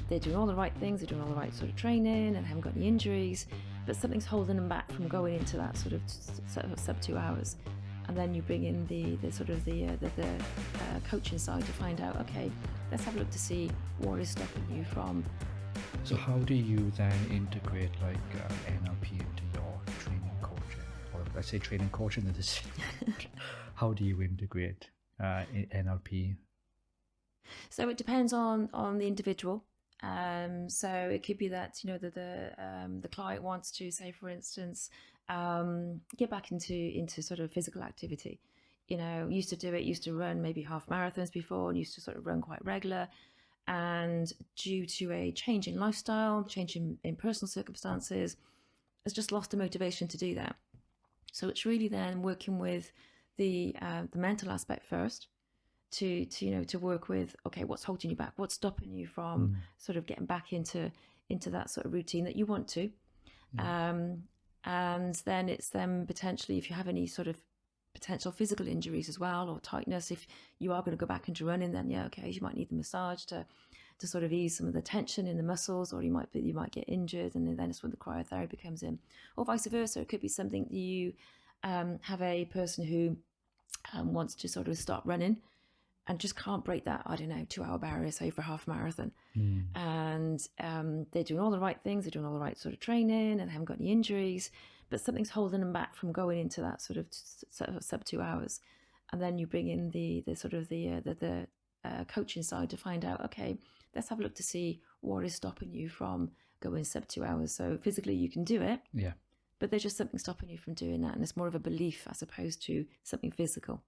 They're doing all the right things, they're doing all the right sort of training and haven't got any injuries, but something's holding them back from going into that sort of sub 2 hours. And then you bring in the coaching side to find out, okay, let's have a look to see what is stopping you from. So how do you then integrate like NLP into your training coaching, or let's say training coaching into this? How do you integrate NLP? So it depends on the individual. So it could be that the client wants to, say, for instance, get back into sort of physical activity. Used to run maybe half marathons before, and used to sort of run quite regular. And due to a change in lifestyle, change in personal circumstances, has just lost the motivation to do that. So it's really then working with the mental aspect first, to work with, okay, what's holding you back? What's stopping you from sort of getting back into that sort of routine that you want to? And then it's then potentially, if you have any sort of potential physical injuries as well, or tightness, if you are going to go back into running, then you might need the massage to sort of ease some of the tension in the muscles, or you might get injured, and then it's when the cryotherapy comes in, or vice versa. It could be something that you have a person who wants to sort of start running and just can't break that, 2-hour barrier, say, for half marathon. And they're doing all the right things, they're doing all the right sort of training and haven't got any injuries, but something's holding them back from going into that sort of sub 2 hours. And then you bring in the coaching side to find out, okay, let's have a look to see what is stopping you from going sub 2 hours. So physically you can do it, but there's just something stopping you from doing that, and it's more of a belief as opposed to something physical.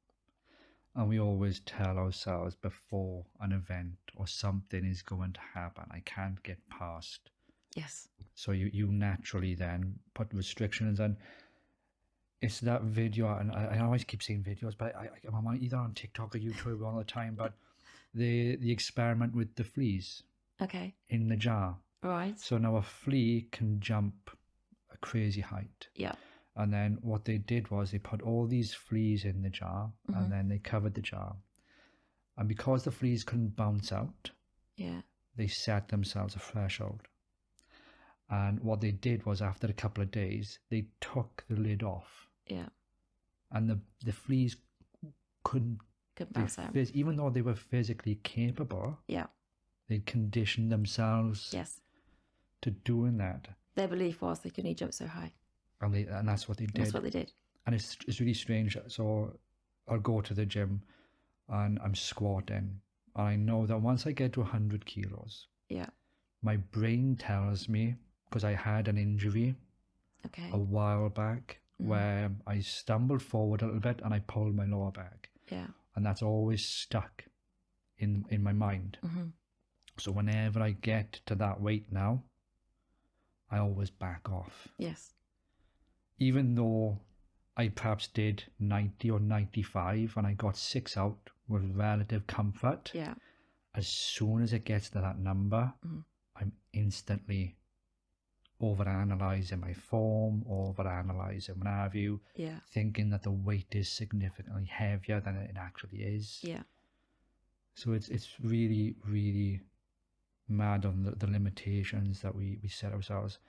And we always tell ourselves before an event or something is going to happen, I can't get past. Yes. So you naturally then put restrictions, and it's that video, and I always keep seeing videos, but I'm either on TikTok or YouTube all the time, but the experiment with the fleas in the jar. Right. So now a flea can jump a crazy height. Yeah. And then what they did was they put all these fleas in the jar, and then they covered the jar. And because the fleas couldn't bounce out, they set themselves a threshold. And what they did was, after a couple of days, they took the lid off. Yeah. And the fleas couldn't bounce out. Even though they were physically capable, they conditioned themselves to doing that. Their belief was they couldn't jump so high. And that's what they did. That's what they did. And it's really strange. So I'll go to the gym and I'm squatting, and I know that once I get to 100 kilos, my brain tells me, because I had an injury a while back where I stumbled forward a little bit and I pulled my lower back. Yeah. And that's always stuck in my mind. So whenever I get to that weight now, I always back off. Yes. Even though I perhaps did 90 or 95 and I got 6 out with relative comfort, as soon as it gets to that number, I'm instantly overanalyzing my form, overanalyzing what have you, thinking that the weight is significantly heavier than it actually is. Yeah. So it's really, really mad on the limitations that we set ourselves.